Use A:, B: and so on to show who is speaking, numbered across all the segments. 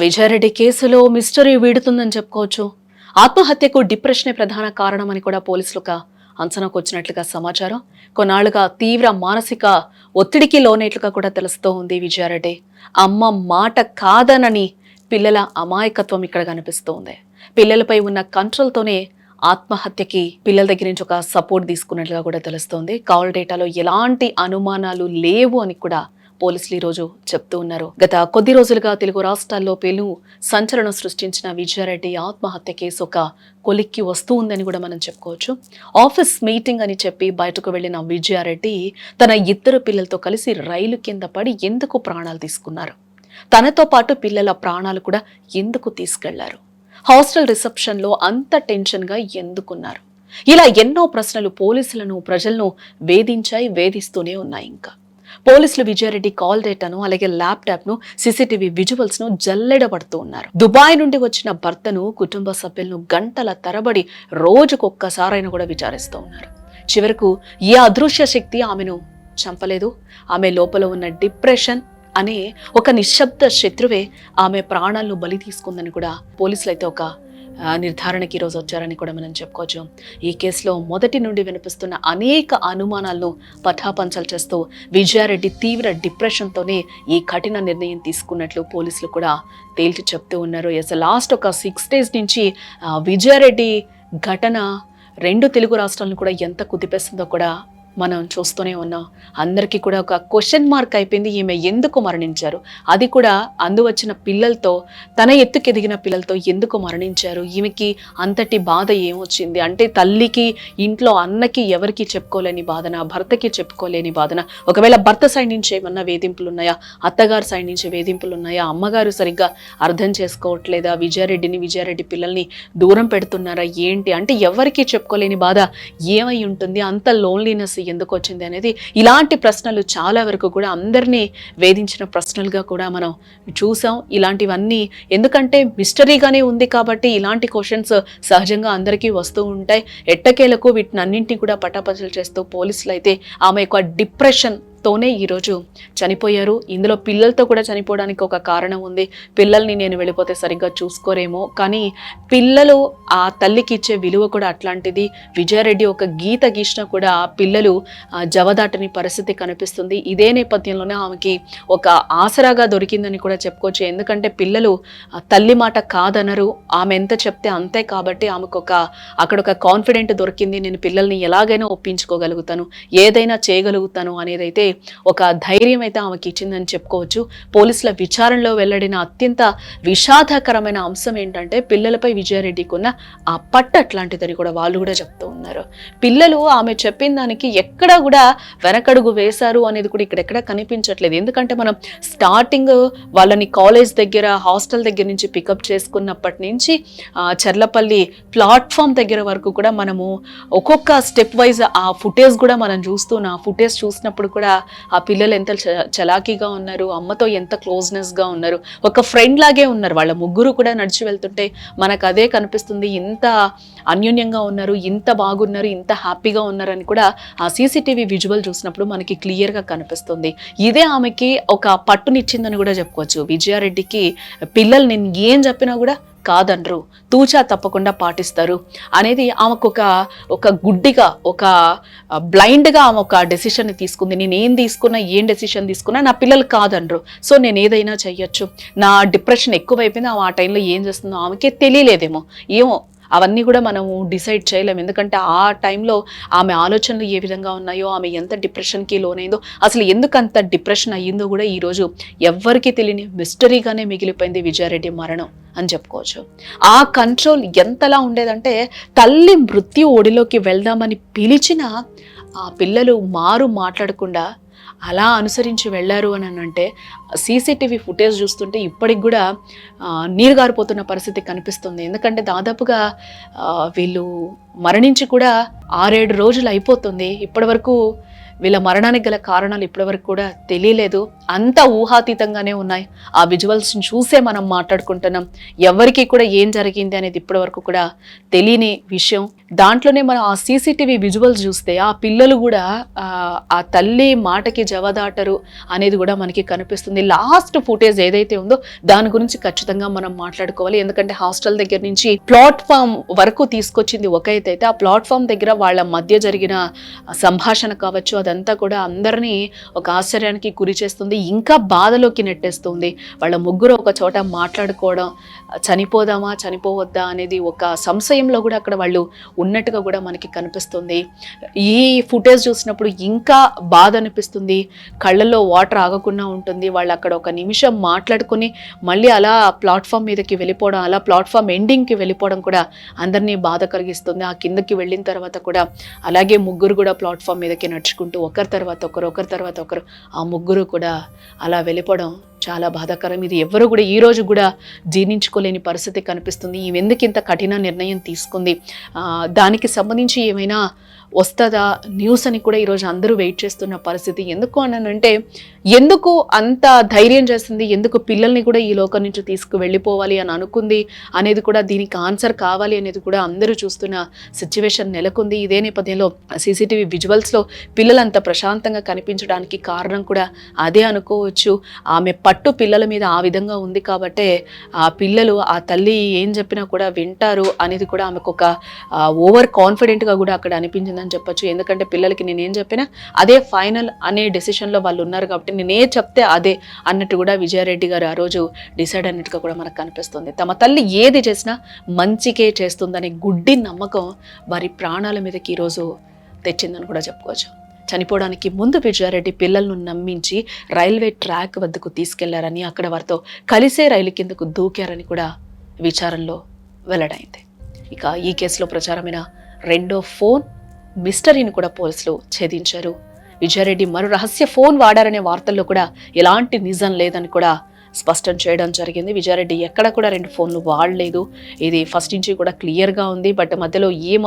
A: విజయారెడ్డి కేసులో మిస్టరీ వీడుతుందని చెప్పుకోవచ్చు. ఆత్మహత్యకు డిప్రెషనే ప్రధాన కారణమని కూడా పోలీసులుగా అంచనాకు వచ్చినట్లుగా సమాచారం. కొన్నాళ్లుగా తీవ్ర మానసిక ఒత్తిడికి లోనేట్లుగా కూడా తెలుస్తూ ఉంది విజయారెడ్డి. అమ్మ మాట కాదనని పిల్లల అమాయకత్వం ఇక్కడ కనిపిస్తోంది. పిల్లలపై ఉన్న కంట్రోల్తోనే ఆత్మహత్యకి పిల్లల దగ్గర నుంచి ఒక సపోర్ట్ తీసుకున్నట్లుగా కూడా తెలుస్తోంది. కాల్ డేటాలో ఎలాంటి అనుమానాలు లేవు అని కూడా పోలీసులు ఈ రోజు చెప్తూ ఉన్నారు. గత కొద్ది రోజులుగా తెలుగు రాష్ట్రాల్లో పెను సంచలనం సృష్టించిన విజయారెడ్డి ఆత్మహత్య కేసు ఒక కొలిక్కి వస్తూ ఉందని కూడా మనం చెప్పుకోవచ్చు. ఆఫీస్ మీటింగ్ అని చెప్పి బయటకు వెళ్లిన విజయారెడ్డి తన ఇద్దరు పిల్లలతో కలిసి రైలు కింద పడి ఎందుకు ప్రాణాలు తీసుకున్నారు? తనతో పాటు పిల్లల ప్రాణాలు కూడా ఎందుకు తీసుకెళ్లారు? హాస్టల్ రిసెప్షన్ లో అంత టెన్షన్ గా ఎందుకున్నారు? ఇలా ఎన్నో ప్రశ్నలు పోలీసులను, ప్రజలను వేధిస్తూనే ఉన్నాయి. ఇంకా పోలీసులు విజయారెడ్డి కాల్ డేటాను, అలాగే ల్యాప్టాప్ ను, సీసీటీవీ విజువల్స్ ను జల్లెడబడుతూ ఉన్నారు. దుబాయ్ నుండి వచ్చిన భర్తను, కుటుంబ సభ్యులను గంటల తరబడి రోజుకొక్కసారైనా కూడా విచారిస్తూ ఉన్నారు. చివరకు ఏ అదృశ్య శక్తి ఆమెను చంపలేదు. ఆమె లోపల ఉన్న డిప్రెషన్ అనే ఒక నిశ్శబ్ద శత్రువే ఆమె ప్రాణాలను బలి తీసుకుందని కూడా పోలీసులు అయితే ఒక నిర్ధారణకి ఈరోజు వచ్చారని కూడా మనం చెప్పుకోవచ్చు. ఈ కేసులో మొదటి నుండి వినిపిస్తున్న అనేక అనుమానాలను పటాపంచలు చేస్తూ విజయారెడ్డి తీవ్ర డిప్రెషన్తోనే ఈ కఠిన నిర్ణయం తీసుకున్నట్లు పోలీసులు కూడా తేల్చి చెప్తూ ఉన్నారు. లాస్ట్ ఒక 6 days నుంచి విజయారెడ్డి ఘటన 2 తెలుగు రాష్ట్రాలను కూడా ఎంత కుదిపేస్తుందో కూడా మనం చూస్తూనే ఉన్నాం. అందరికీ కూడా ఒక క్వశ్చన్ మార్క్ అయిపోయింది. ఈమె ఎందుకు మరణించారు? అది కూడా అందువచ్చిన పిల్లలతో, తన ఎత్తుకెదిగిన పిల్లలతో ఎందుకు మరణించారు? ఈమెకి అంతటి బాధ ఏమొచ్చింది? అంటే తల్లికి, ఇంట్లో అన్నకి ఎవరికి చెప్పుకోలేని బాధన, భర్తకి చెప్పుకోలేని బాధన. ఒకవేళ భర్త సైడ్ నుంచి ఏమన్నా వేధింపులు ఉన్నాయా? అత్తగారు సైడ్ నుంచి వేధింపులు ఉన్నాయా? అమ్మగారు సరిగ్గా అర్థం చేసుకోవట్లేదా? విజయారెడ్డి పిల్లల్ని దూరం పెడుతున్నారా? ఏంటి అంటే ఎవరికి చెప్పుకోలేని బాధ ఏమై ఉంటుంది? అంత లోన్లీనెస్ ఎందుకు వచ్చింది అనేది, ఇలాంటి ప్రశ్నలు చాలా వరకు కూడా అందరినీ వేధించిన ప్రశ్నలుగా కూడా మనం చూసాం. ఇలాంటివన్నీ ఎందుకంటే మిస్టరీగానే ఉంది కాబట్టి ఇలాంటి క్వశ్చన్స్ సహజంగా అందరికీ వస్తూ ఉంటాయి. ఎట్టకేలకు వీటినన్నింటినీ కూడా పటాపంచలు చేస్తూ పోలీసులు అయితే ఆమె యొక్క డిప్రెషన్ తోనే ఈరోజు చనిపోయారు. ఇందులో పిల్లలతో కూడా చనిపోవడానికి ఒక కారణం ఉంది. పిల్లల్ని నేను వెళ్ళిపోతే సరిగ్గా చూసుకోరేమో, కానీ పిల్లలు ఆ తల్లికి ఇచ్చే విలువ కూడా అట్లాంటిది. విజయారెడ్డి ఒక గీత గీసిన కూడా పిల్లలు జవదాటని పరిస్థితి కనిపిస్తుంది. ఇదే నేపథ్యంలోనే ఆమెకి ఒక ఆసరాగా దొరికిందని కూడా చెప్పుకోవచ్చు. ఎందుకంటే పిల్లలు తల్లి మాట కాదనరు, ఆమె ఎంత చెప్తే అంతే. కాబట్టి ఆమెకు అక్కడ ఒక కాన్ఫిడెంట్ దొరికింది. నేను పిల్లల్ని ఎలాగైనా ఒప్పించుకోగలుగుతాను, ఏదైనా చేయగలుగుతాను అనేది అయితే ఒక ధైర్యం అయితే ఆమెకి ఇచ్చిందని చెప్పుకోవచ్చు. పోలీసుల విచారణలో వెల్లడిన అత్యంత విషాదకరమైన అంశం ఏంటంటే పిల్లలపై విజయారెడ్డికి ఉన్న ఆ పట్టు అట్లాంటిదని కూడా వాళ్ళు కూడా చెప్తూ ఉన్నారు. పిల్లలు ఆమె చెప్పిన దానికి ఎక్కడ కూడా వెనకడుగు వేశారు అనేది కూడా ఇక్కడెక్కడ కనిపించట్లేదు. ఎందుకంటే మనం స్టార్టింగ్ వాళ్ళని కాలేజ్ దగ్గర, హాస్టల్ దగ్గర నుంచి పికప్ చేసుకున్నప్పటి నుంచి చర్లపల్లి ప్లాట్ఫామ్ దగ్గర వరకు కూడా మనము ఒక్కొక్క స్టెప్ వైజ్ ఆ ఫుటేజ్ కూడా మనం చూస్తున్నాం. ఆ ఫుటేజ్ చూసినప్పుడు కూడా ఆ పిల్లలు ఎంత చలాకీగా ఉన్నారు, అమ్మతో ఎంత క్లోజ్నెస్గా ఉన్నారు, ఒక ఫ్రెండ్ లాగే ఉన్నారు. వాళ్ళ ముగ్గురు కూడా నడిచి వెళ్తుంటే మనకు అదే కనిపిస్తుంది. ఇంత అన్యోన్యంగా ఉన్నారు, ఇంత బాగున్నారు, ఇంత హ్యాపీగా ఉన్నారని కూడా ఆ సీసీటీవీ విజువల్ చూసినప్పుడు మనకి క్లియర్గా కనిపిస్తుంది. ఇదే ఆమెకి ఒక పట్టునిచ్చిందని కూడా చెప్పుకోవచ్చు. విజయారెడ్డికి పిల్లలు నేను ఏం చెప్పినా కూడా కాదనరు, తూచా తప్పకుండా పాటిస్తారు అనేది ఆమెకు ఒక గుడ్డిగా, ఒక బ్లైండ్గా ఆమె ఒక డెసిషన్ని తీసుకుంది. నేను ఏం డెసిషన్ తీసుకున్నా నా పిల్లలు కాదనరు, సో నేను ఏదైనా చెయ్యొచ్చు. నా డిప్రెషన్ ఎక్కువైపోయింది, ఆ టైంలో ఏం చేస్తుందో ఆమెకే తెలియలేదేమో, ఏమో అవన్నీ కూడా మనము డిసైడ్ చేయలేము. ఎందుకంటే ఆ టైంలో ఆమె ఆలోచనలు ఏ విధంగా ఉన్నాయో, ఆమె ఎంత డిప్రెషన్కి లోనైందో, అసలు ఎందుకు అంత డిప్రెషన్ అయ్యిందో కూడా ఈరోజు ఎవ్వరికీ తెలియని మిస్టరీగానే మిగిలిపోయింది విజయారెడ్డి మరణం అని చెప్పుకోవచ్చు. ఆ కంట్రోల్ ఎంతలా ఉండేదంటే తల్లి మృత్యు ఒడిలోకి వెళ్దామని పిలిచిన ఆ పిల్లలు మాట్లాడకుండా అలా అనుసరించి వెళ్ళారు అని అంటే సీసీటీవీ ఫుటేజ్ చూస్తుంటే ఇప్పటికి కూడా నీరు గారిపోతున్న పరిస్థితి కనిపిస్తుంది. ఎందుకంటే దాదాపుగా వీళ్ళు మరణించి కూడా 6-7 రోజులు అయిపోతుంది. ఇప్పటి వరకు వీళ్ళ మరణానికి గల కారణాలు ఇప్పటివరకు కూడా తెలియలేదు. అంత ఊహాతీతంగానే ఉన్నాయి. ఆ విజువల్స్ని చూసే మనం మాట్లాడుకుంటున్నాం. ఎవరికి కూడా ఏం జరిగింది అనేది ఇప్పటివరకు కూడా తెలియని విషయం. దాంట్లోనే మనం ఆ సీసీటీవీ విజువల్స్ చూస్తే ఆ పిల్లలు కూడా ఆ తల్లి మాటకి జవదాటరు అనేది కూడా మనకి కనిపిస్తుంది. లాస్ట్ ఫుటేజ్ ఏదైతే ఉందో దాని గురించి ఖచ్చితంగా మనం మాట్లాడుకోవాలి. ఎందుకంటే హాస్టల్ దగ్గర నుంచి ప్లాట్ఫామ్ వరకు తీసుకొచ్చింది ఒక అయితే ఆ ప్లాట్ఫామ్ దగ్గర వాళ్ళ మధ్య జరిగిన సంభాషణ కావచ్చు, అదంతా కూడా అందరినీ ఒక ఆశ్చర్యానికి గురి చేస్తుంది, ఇంకా బాధలోకి నెట్టేస్తుంది. వాళ్ళ ముగ్గురు ఒక చోట మాట్లాడుకోవడం, చనిపోదామా చనిపోవద్దా అనేది ఒక సంశయంలో కూడా అక్కడ వాళ్ళు ఉన్నట్టుగా కూడా మనకి కనిపిస్తుంది. ఈ ఫుటేజ్ చూసినప్పుడు ఇంకా బాధ అనిపిస్తుంది, కళ్ళల్లో వాటర్ ఆగకుండా ఉంటుంది. వాళ్ళు అక్కడ ఒక నిమిషం మాట్లాడుకుని మళ్ళీ అలా ప్లాట్ఫామ్ మీదకి వెళ్ళిపోవడం, అలా ప్లాట్ఫామ్ ఎండింగ్కి వెళ్ళిపోవడం కూడా అందరినీ బాధ కలిగిస్తుంది. ఆ కిందకి వెళ్ళిన తర్వాత కూడా అలాగే ముగ్గురు కూడా ప్లాట్ఫామ్ మీదకి నడుచుకుంటూ ఒకరి తర్వాత ఒకరు ఆ ముగ్గురు కూడా అలా వెళ్ళిపోవడం చాలా బాధాకరం. ఇది ఎవరు కూడా ఈ రోజు కూడా జీర్ణించుకోలేని పరిస్థితి కనిపిస్తుంది. ఈమె ఎందుకు ఇంత కఠిన నిర్ణయం తీసుకుంది, దానికి సంబంధించి ఏమైనా వస్తుందా న్యూస్ అని కూడా ఈరోజు అందరూ వెయిట్ చేస్తున్న పరిస్థితి. ఎందుకు అనంటే ఎందుకు అంత ధైర్యం చేసింది, ఎందుకు పిల్లల్ని కూడా ఈ లోకం నుంచి తీసుకువెళ్ళిపోవాలి అని అనుకుంది అనేది కూడా దీనికి ఆన్సర్ కావాలి అనేది కూడా అందరూ చూస్తున్న సిచ్యువేషన్ నెలకొంది. ఇదే నేపథ్యంలో సీసీటీవీ విజువల్స్లో పిల్లలు అంత ప్రశాంతంగా కనిపించడానికి కారణం కూడా అదే అనుకోవచ్చు. ఆమె పట్టు పిల్లల మీద ఆ విధంగా ఉంది కాబట్టే ఆ పిల్లలు ఆ తల్లి ఏం చెప్పినా కూడా వింటారు అనేది కూడా ఆమెకు ఒక ఓవర్ కాన్ఫిడెంట్గా కూడా అక్కడ అనిపించింది అని చెప్పొచ్చు. ఎందుకంటే పిల్లలకి నేనేం చెప్పినా అదే ఫైనల్ అనే డెసిషన్లో వాళ్ళు ఉన్నారు కాబట్టి నేనే చెప్తే అదే అన్నట్టు కూడా విజయారెడ్డి గారు ఆ రోజు డిసైడ్ అన్నట్టుగా కూడా మనకు కనిపిస్తుంది. తమ తల్లి ఏది చేసినా మంచికే చేస్తుందనే గుడ్డి నమ్మకం వారి ప్రాణాల మీదకి ఈరోజు తెచ్చిందని కూడా చెప్పుకోవచ్చు. చనిపోవడానికి ముందు విజయారెడ్డి పిల్లలను నమ్మించి రైల్వే ట్రాక్ వద్దకు తీసుకెళ్లారని, అక్కడ వారితో కలిసే రైలు కిందకు దూకారని కూడా విచారణలో వెల్లడైంది. ఇక ఈ కేసులో ప్రచారమైన రెండో ఫోన్ మిస్టరీని కూడా పోలీసులు ఛేదించారు. విజయారెడ్డి మరో రహస్య ఫోన్ వాడారనే వార్తల్లో కూడా ఎలాంటి నిజం లేదని కూడా స్పష్టం చేయడం జరిగింది. విజయారెడ్డి ఎక్కడ కూడా రెండు ఫోన్లు వాడలేదు, ఇది ఫస్ట్ నుంచి కూడా క్లియర్గా ఉంది. బట్ మధ్యలో ఏం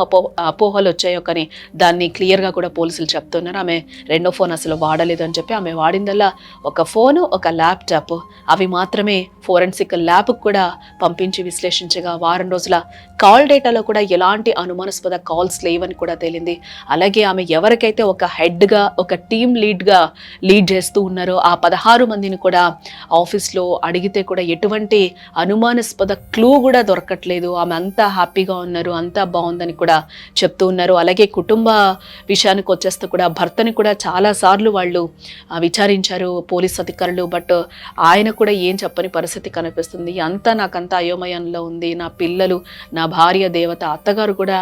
A: అపోహలు వచ్చాయో కానీ దాన్ని క్లియర్గా కూడా పోలీసులు చెప్తున్నారు. ఆమె రెండో ఫోన్ అసలు వాడలేదు అని చెప్పి, ఆమె వాడిందల్లా ఒక ఫోను, ఒక ల్యాప్టాప్, అవి మాత్రమే ఫోరెన్సిక్ ల్యాబ్కు కూడా పంపించి విశ్లేషించగా వారం రోజుల కాల్ డేటాలో కూడా ఎలాంటి అనుమానాస్పద కాల్స్ లేవని కూడా తేలింది. అలాగే ఆమె ఎవరికైతే ఒక హెడ్గా, ఒక టీమ్ లీడ్గా లీడ్ చేస్తూ ఉన్నారో ఆ 16 మందిని కూడా ఆఫీస్లో అడిగితే కూడా ఎటువంటి అనుమానాస్పద క్లూ కూడా దొరకట్లేదు. ఆమె అంతా హ్యాపీగా ఉన్నారు, అంతా బాగుందని కూడా చెప్తూ ఉన్నారు. అలాగే కుటుంబ విషయానికి వచ్చేస్తే కూడా భర్తని కూడా చాలాసార్లు వాళ్ళు విచారించారు పోలీస్ అధికారులు. బట్ ఆయన కూడా ఏం చెప్పని పరిస్థితి కనిపిస్తుంది. అంతా నాకంతా అయోమయంలో ఉంది, నా పిల్లలు, నా భార్య దేవత, అత్తగారు కూడా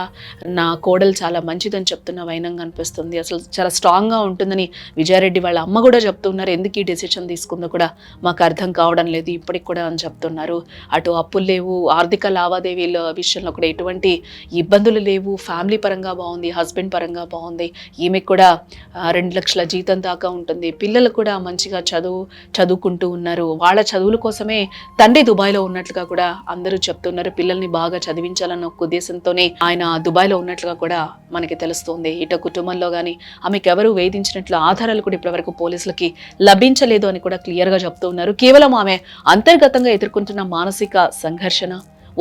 A: నా కోడలు చాలా మంచిదని చెప్తున్న వైనంగా అనిపిస్తుంది. అసలు చాలా స్ట్రాంగ్గా ఉంటుందని విజయారెడ్డి వాళ్ళ అమ్మ కూడా చెప్తున్నారు. ఎందుకు ఈ డెసిషన్ తీసుకుందో కూడా మాకు అర్థం కావడం లేదు ఇప్పటికి కూడా అని చెప్తున్నారు. అటు అప్పులు లేవు, ఆర్థిక లావాదేవీల విషయంలో కూడా ఎటువంటి ఇబ్బందులు లేవు, ఫ్యామిలీ పరంగా బాగుంది, హస్బెండ్ పరంగా బాగుంది, ఈమెకు కూడా 2 లక్షల జీతం దాకా ఉంటుంది, పిల్లలు కూడా మంచిగా చదువుకుంటూ ఉన్నారు. వాళ్ళ చదువుల కోసమే తండ్రి దుబాయ్లో ఉన్నట్లుగా కూడా అందరూ చెప్తున్నారు. పిల్లల్ని బాగా చదివించాలన్న ఒక ఉద్దేశంతోనే ఆయన దుబాయ్లో ఉన్నట్లుగా కూడా మనకి తెలుస్తుంది. ఇటు కుటుంబంలో కానీ ఆమెకు ఎవరు వేధించినట్లు ఆధారాలు కూడా ఇప్పటివరకు పోలీసులకి లభించలేదు అని కూడా క్లియర్గా చెప్తూ ఉన్నారు. కేవలం ఆమె అంతర్గతంగా ఎదుర్కొంటున్న మానసిక సంఘర్షణ,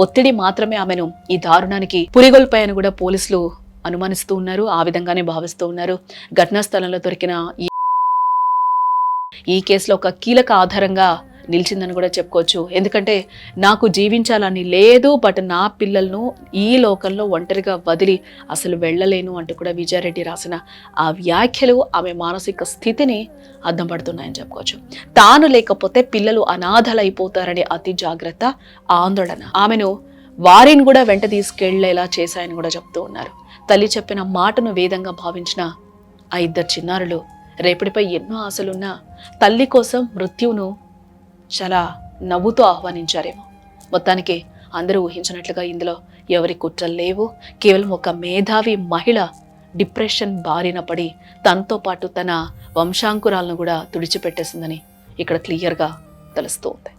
A: ఒత్తిడి మాత్రమే ఆమెను ఈ దారుణానికి పురిగొల్పాయని కూడా పోలీసులు అనుమానిస్తూ ఉన్నారు, ఆ విధంగానే భావిస్తూ ఉన్నారు. ఘటనా స్థలంలో దొరికిన ఈ కేసులో ఒక కీలక ఆధారంగా నిలిచిందని కూడా చెప్పుకోవచ్చు. ఎందుకంటే నాకు జీవించాలని లేదు, బట్ నా పిల్లలను ఈ లోకంలో ఒంటరిగా వదిలి అసలు వెళ్ళలేను అంటూ కూడా విజయారెడ్డి రాసిన ఆ వ్యాఖ్యలు ఆమె మానసిక స్థితిని అద్దం పడుతున్నాయని చెప్పుకోవచ్చు. తాను లేకపోతే పిల్లలు అనాథలైపోతారనే అతి జాగ్రత్త, ఆందోళన ఆమెను వారిని కూడా వెంట తీసుకెళ్లేలా చేశాయని కూడా చెప్తూ ఉన్నారు. తల్లి చెప్పిన మాటను వేదంగా భావించిన ఆ 2 చిన్నారులు రేపటిపై ఎన్నో ఆశలున్నా తల్లి కోసం మృత్యువును చాలా నవ్వుతూ ఆహ్వానించారేమో. మొత్తానికి అందరూ ఊహించినట్లుగా ఇందులో ఎవరి కుట్రలు లేవు. కేవలం ఒక మేధావి మహిళ డిప్రెషన్ బారిన పడి తనతో పాటు తన వంశాంకురాలను కూడా తుడిచిపెట్టేసిందని ఇక్కడ క్లియర్గా తెలుస్తూ ఉంది.